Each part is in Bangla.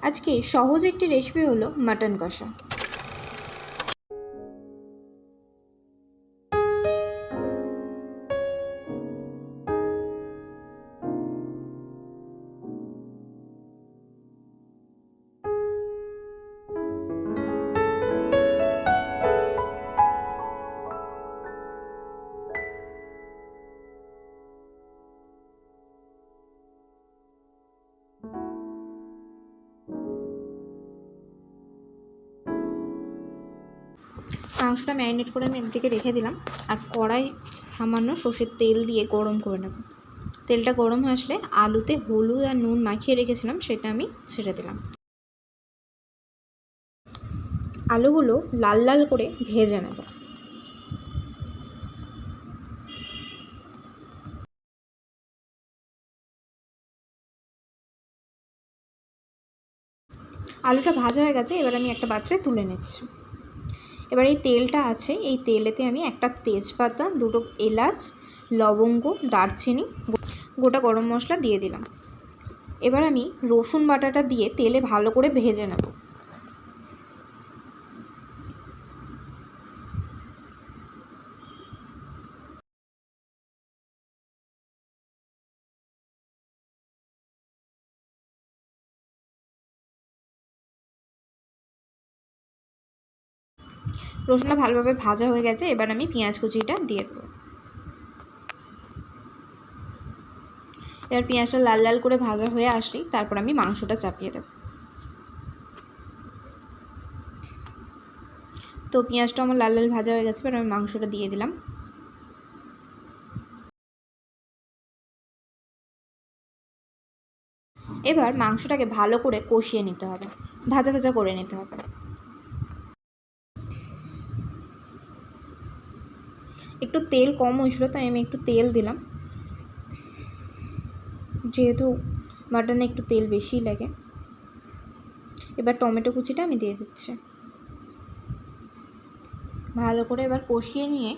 আজকে সহজ একটি রেসিপি হলো মাটন কষা। মাংসটা ম্যারিনেট করে আমি একদিকে রেখে দিলাম, আর কড়াই সামান্য সর্ষের তেল দিয়ে গরম করে নেব। তেলটা গরম হয়ে আসলে আলুতে হলুদ আর নুন মাখিয়ে রেখেছিলাম সেটা আমি ছেড়ে দিলাম। আলুগুলো লাল লাল করে ভেজে নেব। আলুটা ভাজা হয়ে গেছে, এবার আমি একটা পাত্রে তুলে নিচ্ছি। এবার এই তেলটা আছে, এই তেলেতে আমি একটা তেজপাতা, দুটো এলাচ, লবঙ্গ, দারচিনি, গোটা গরম মশলা দিয়ে দিলাম। এবার আমি রসুন বাটাটা দিয়ে তেলে ভালো করে ভেজে নেব। রসুনটা ভালোভাবে ভাজা হয়ে গেছে, এবার আমি পেঁয়াজ কুচিটা দিয়ে দেবো। এবার পেঁয়াজটা লাল লাল করে ভাজা হয়ে আসলেই তারপর আমি মাংসটা চাপিয়ে দেব। তো পেঁয়াজটা আমার লাল লাল ভাজা হয়ে গেছে, এবার আমি মাংসটা দিয়ে দিলাম। এবার মাংসটাকে ভালো করে কষিয়ে নিতে হবে, ভাজা ভাজা করে নিতে হবে। একটু তেল কম হয়েছিল তাই আমি একটু তেল দিলাম, যেহেতু মাটনে একটু তেল বেশিই লাগে। এবার টমেটো কুচিটা আমি দিয়ে দিচ্ছি। ভালো করে এবার কষিয়ে নিয়ে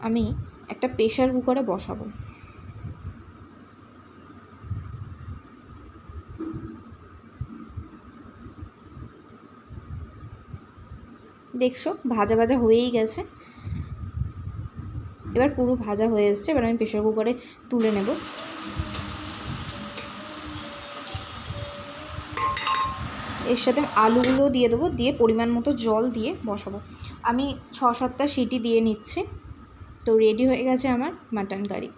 আমি একটা প্রেসার কুকারে বসাবো। দেখছো ভাজা ভাজা হয়েই গেছে, এবার পুরো ভাজা হয়ে এসছে। এবার আমি প্রেসার কুকারে তুলে নেব। এর সাথে আলুগুলোও দিয়ে দেবো, দিয়ে পরিমাণ মতো জল দিয়ে বসাবো। আমি 6-7টা সিটি দিয়ে নিচ্ছি। তো রেডি হয়ে গেছে আমার মাটন কারি।